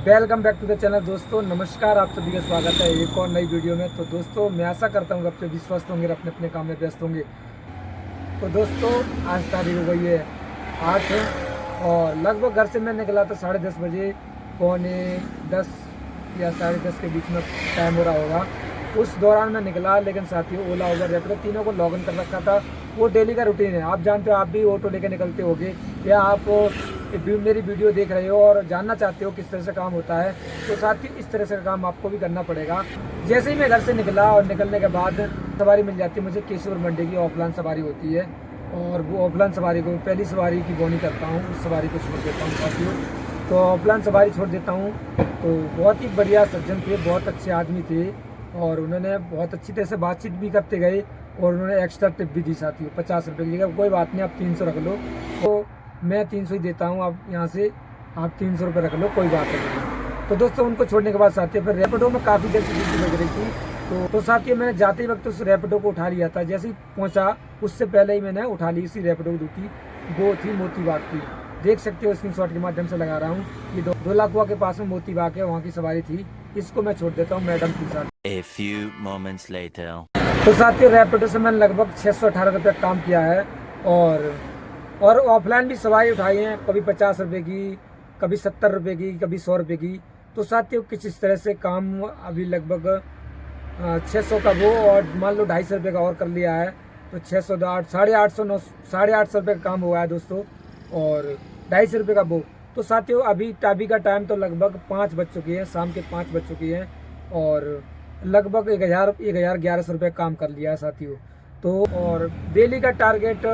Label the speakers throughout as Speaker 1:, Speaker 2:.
Speaker 1: Welcome back to the channel. दोस्तों नमस्कार, आप सभी का स्वागत है एक और नई वीडियो में। तो दोस्तों मैं आशा करता हूँ कि आप सभी स्वस्थ होंगे, अपने अपने काम में व्यस्त होंगे। तो दोस्तों आज तारीख हो गई है 8 और लगभग घर से मैं निकला था 10:30 बजे, पौने 10 या 10:30 के बीच में टाइम हो रहा होगा। उस दौरान मैं निकला, लेकिन साथियों ओला उबर रैपिडो तीनों को लॉगिन कर रखा था। वो डेली का रूटीन है, आप जानते हो, आप भी ऑटो लेके निकलते होगे या आप मेरी वीडियो देख रहे हो और जानना चाहते हो किस तरह से काम होता है, तो साथियों इस तरह से काम आपको भी करना पड़ेगा। जैसे ही मैं घर से निकला और निकलने के बाद सवारी मिल जाती है मुझे केशवर मंडी की ऑफलाइन सवारी होती है, और वो ऑफलाइन सवारी को पहली सवारी की बोनी करता हूँ, उस सवारी को छोड़ देता हूँ साथियों। तो ऑफलाइन सवारी छोड़ देता हूँ। तो बहुत ही बढ़िया सज्जन थे, बहुत अच्छे आदमी थे और उन्होंने बहुत अच्छी तरह से बातचीत भी करते गए और उन्होंने एक्स्ट्रा टिप भी दी साथियों 50 रुपये की जगह। कोई बात नहीं, आप 300 रख लो, तो मैं 300 ही देता हूँ, आप यहाँ से आप 300 रुपये रख लो, कोई बात नहीं। तो दोस्तों उनको छोड़ने के बाद साथियों फिर रैपिडो में काफ़ी देर से ड्यूटी लग रही थी। तो साथियों मैंने जाते ही वक्त उस रैपिडो को उठा लिया था। जैसे ही पहुँचा उससे पहले ही मैंने उठा ली इसी रैपिडो की ड्यूटी। वो थी मोती बाग की, देख सकते हो स्क्रीनशॉट के माध्यम से लगा रहा हूँ। ये दो लाखुआ के पास में मोती बाग है, वहाँ की सवारी थी। इसको मैं छोड़ देता हूँ मैडम के साथ।
Speaker 2: A few moments later.
Speaker 1: तो साथियों रैपिडो से मैंने लगभग 618 रुपये काम किया है और ऑफलाइन भी सवारी उठाई हैं, कभी 50 रुपये की, कभी 70 रुपये की, कभी 100 रुपये की। तो साथियों कुछ इस तरह से काम अभी लगभग 600 का वो और मान लो 250 रुपये का और कर लिया है, तो 600 850 रुपये का काम हुआ है दोस्तों, और 250 रुपये का वो। तो साथियों अभी का टाइम तो लगभग 5 बज चुकी है, शाम के 5 बज चुकी हैं और लगभग 1100 रुपये काम कर लिया है साथियों। तो और डेली का टारगेट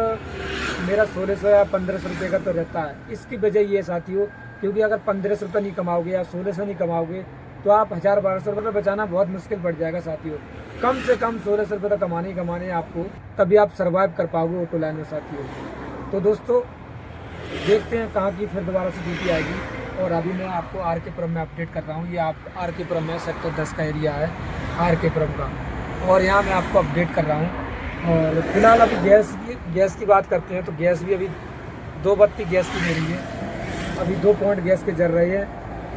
Speaker 1: मेरा 1600 या 1500 रुपये का तो रहता है। इसकी वजह ये साथियों, क्योंकि अगर 1500 रुपये नहीं कमाओगे या 1600 नहीं कमाओगे तो आप 1000-1200 रुपये बचाना बहुत मुश्किल पड़ जाएगा साथियों। कम से कम 1600 रुपये तो कमाने हैं आपको, तभी आप सर्वाइव कर पाओगे ऑटो लाइन में साथियों। तो दोस्तों देखते हैं कहाँ की फिर दोबारा से ड्यूटी आएगी। और अभी मैं आपको आर के पुरम में अपडेट कर रहा हूँ। ये आप आर के पुरम में सेक्टर 10 का एरिया है आर के पुरम का, और यहाँ मैं आपको अपडेट कर रहा हूँ। और फिलहाल अभी गैस की बात करते हैं, तो गैस भी अभी 2 बत्ती गैस की मेरी है, अभी 2 पॉइंट गैस के जल रहे हैं।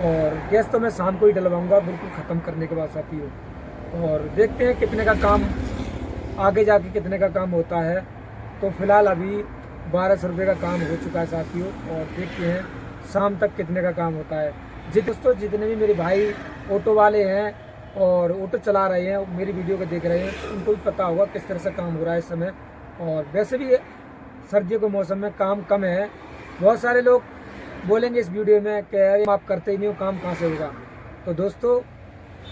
Speaker 1: और गैस तो मैं शाम को ही डलवाऊँगा बिल्कुल ख़त्म करने के बाद साथियों। और देखते हैं कितने का काम आगे जाके कितने का काम होता है। तो फिलहाल अभी 1200 रुपये का काम हो चुका है साथियों, और देखते हैं शाम तक कितने का काम होता है। जी दोस्तों, जितने भी मेरे भाई ऑटो वाले हैं और ऑटो चला रहे हैं, मेरी वीडियो को देख रहे हैं, उनको भी पता होगा किस तरह से काम हो रहा है इस समय। और वैसे भी सर्दियों के मौसम में काम कम है। बहुत सारे लोग बोलेंगे इस वीडियो में कि यार आप करते ही नहीं हो, काम कहाँ से होगा। तो दोस्तों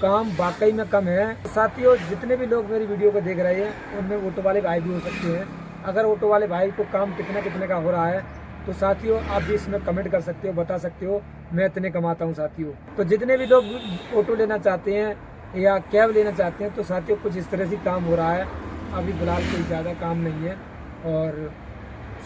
Speaker 1: काम वाकई में कम है साथियों। जितने भी लोग मेरी वीडियो को देख रहे हैं उनमें ऑटो वाले भाई भी हो सकते हैं। अगर ऑटो वाले भाई को काम कितने का हो रहा है तो साथियों आप भी इसमें कमेंट कर सकते हो, बता सकते हो मैं इतने कमाता हूँ साथियों। तो जितने भी लोग ऑटो लेना चाहते हैं या कैब लेना चाहते हैं, तो साथियों कुछ इस तरह से काम हो रहा है। अभी फिलहाल कोई ज़्यादा काम नहीं है, और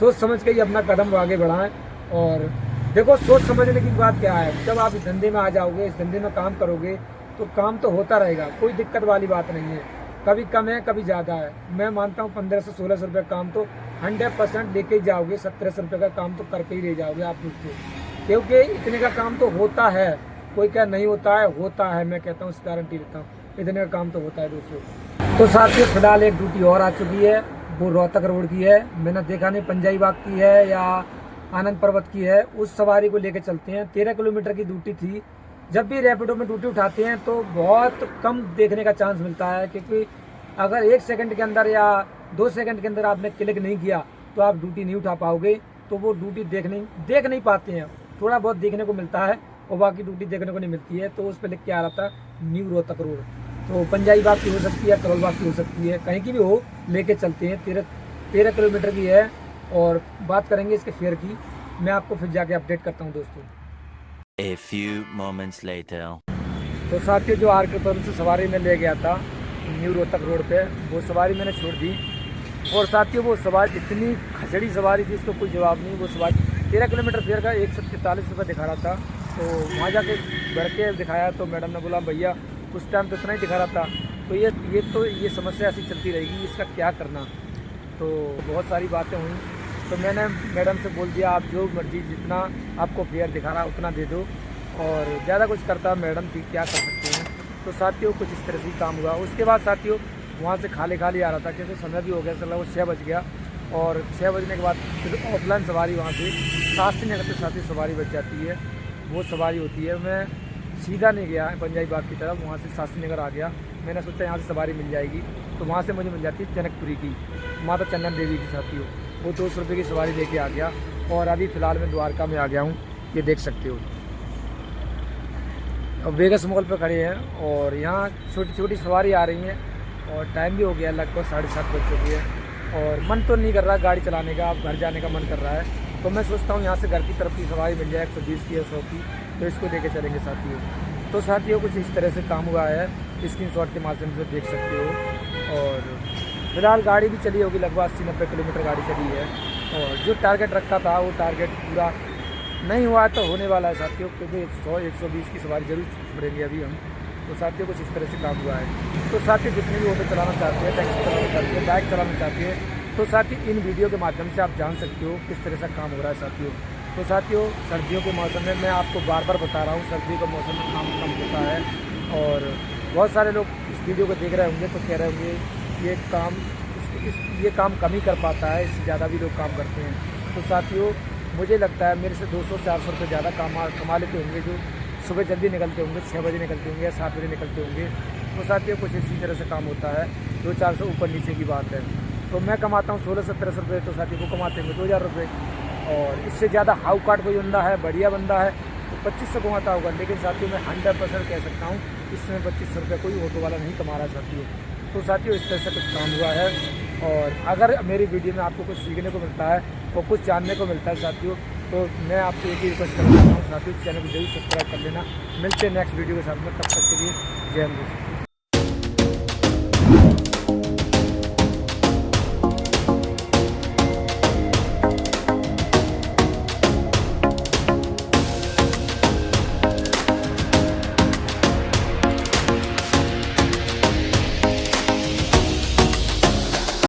Speaker 1: सोच समझ के ही अपना कदम आगे बढ़ाएं। और देखो सोच समझने की बात क्या है, जब आप इस धंधे में आ जाओगे, इस धंधे में काम करोगे, तो काम तो होता रहेगा, कोई दिक्कत वाली बात नहीं है। कभी कम है कभी ज़्यादा है। मैं मानता हूँ 1500-1600 रुपये काम तो 100% लेके ही जाओगे, 1700 रुपये का काम तो करके ही ले जाओगे आप दोस्तों, क्योंकि इतने का काम तो होता है। कोई क्या नहीं होता है, होता है, मैं कहता हूँ, इस गारंटी देता हूँ, इतने का काम तो होता है दोस्तों। तो साथियों फिलहाल एक ड्यूटी और आ चुकी है, वो रोहतक रोड की है। मैंने देखा नहीं पंजाई बाग की है या आनंद पर्वत की है। उस सवारी को लेके चलते हैं। 13 किलोमीटर की ड्यूटी थी। जब भी रैपिडो में ड्यूटी उठाते हैं तो बहुत कम देखने का चांस मिलता है, क्योंकि अगर 1 सेकंड के अंदर या 2 सेकंड के अंदर आपने क्लिक नहीं किया तो आप ड्यूटी नहीं उठा पाओगे। तो वो ड्यूटी देख नहीं पाते हैं। थोड़ा बहुत देखने को मिलता है और बाकी ड्यूटी देखने को नहीं मिलती है। तो उस पर लिख के आ रहा था न्यू रोहतक रोड। तो पंजाई बाग की हो सकती है, करोल बाग की हो सकती है, कहीं की भी हो, लेके चलते हैं। 13 किलोमीटर की है। और बात करेंगे इसके फेयर की, मैं आपको फिर जाके अपडेट करता हूँ दोस्तों।
Speaker 2: A few moments later.
Speaker 1: तो साथियों जो आर के पुरम से सवारी में ले गया था न्यू रोहतक रोड पे, वो सवारी मैंने छोड़ दी। और साथियों वो सवारी इतनी खचड़ी सवारी थी, इसको कोई जवाब नहीं। वो सवारी 13 किलोमीटर फेयर का 143 रुपये दिखा रहा था। तो वहाँ जाके भर के दिखाया तो मैडम ने बोला भैया उस टाइम तो इतना ही दिखा रहा था। तो ये समस्या ऐसी चलती रहेगी, इसका क्या करना। तो बहुत सारी बातें हुई। तो मैंने मैडम से बोल दिया आप जो मर्जी जितना आपको फेयर दिखा रहा उतना दे दो, और ज़्यादा कुछ करता मैडम थी, क्या कर सकते हैं। तो साथियों कुछ इस तरह से ही काम हुआ। उसके बाद साथियों वहाँ से खाली खाली आ रहा था क्योंकि समय भी हो गया, चला वो 6 बज गया। और 6 बजने के बाद फिर ऑफलाइन सवारी वहाँ से शास्त्री नगर से साथी सवारी बच जाती है, वो सवारी होती है। मैं सीधा नहीं गया पंजाबी बाग की तरफ, वहाँ से शास्त्री नगर आ गया। मैंने सोचा यहाँ से सवारी मिल जाएगी, तो वहाँ से मुझे मिल जाती है जनकपुरी की माता चंदन देवी की साथियों। वो 200 रुपये की सवारी लेके आ गया और अभी फ़िलहाल मैं द्वारका में आ गया हूँ, ये देख सकते हो। और वेगस मॉल पर खड़े हैं और यहाँ छोटी छोटी सवारी आ रही हैं और टाइम भी हो गया, लगभग 7:30 बज चुकी है। और मन तो नहीं कर रहा गाड़ी चलाने का, अब घर जाने का मन कर रहा है। तो मैं सोचता हूँ यहाँ से घर की तरफ की सवारी मिल जाए 120 की या 100 की, तो इसको लेके चलेंगे साथियों। तो साथियों कुछ इस तरह से काम हुआ है, स्क्रीनशॉट के माध्यम से देख सकते हो। और फिलहाल गाड़ी भी चली होगी लगभग 80-90 किलोमीटर गाड़ी चली है। और जो टारगेट रखा था वो टारगेट पूरा नहीं हुआ तो होने वाला है साथियों, क्योंकि 100-120 की सवारी जरूर छोड़ेंगे अभी हम। तो साथियों कुछ इस तरह से काम हुआ है। तो साथियों जितने भी ऑटो चलाना चाहते हैं, टैक्सी चलाना चाहते हैं, बाइक चलाना चाहते हैं, तो साथियों इन वीडियो के माध्यम से आप जान सकते हो किस तरह से काम हो रहा है साथियों। तो साथियों सर्दियों के मौसम में मैं आपको बार बार बता रहा हूँ, सर्दियों का मौसम में काम कम होता है। और बहुत सारे लोग इस वीडियो को देख रहे होंगे तो कह रहे होंगे ये काम कम ही कर पाता है, इससे ज़्यादा भी लोग काम करते हैं। तो साथियों मुझे लगता है मेरे से 200-400 रुपये ज़्यादा कमा लेते होंगे जो सुबह जल्दी निकलते होंगे, 6 बजे निकलते होंगे या 7 बजे निकलते होंगे। तो साथियों कुछ इसी तरह से काम होता है, 200-400 ऊपर नीचे की बात है। तो मैं कमाता हूँ 1600-1700 रुपये, तो साथियों को कमाते होंगे 2000 रुपये। और इससे ज़्यादा हाउ काट कोई बंदा है, बढ़िया बंदा है तो 2500 कमाता होगा। लेकिन साथियों मैं 100% कह सकता हूँ इसमें 2500 रुपये कोई ऑटो वाला नहीं कमा रहा है साथियों। तो साथियों इस तरह से कुछ काम हुआ है। और अगर मेरी वीडियो में आपको कुछ सीखने को मिलता है और कुछ जानने को मिलता है साथियों, तो मैं आपसे एक ही रिक्वेस्ट करना चाहता हूँ साथियों, चैनल को जरूर सब्सक्राइब कर लेना। मिलते हैं नेक्स्ट वीडियो के साथ में, तब तक के लिए जय हिंद।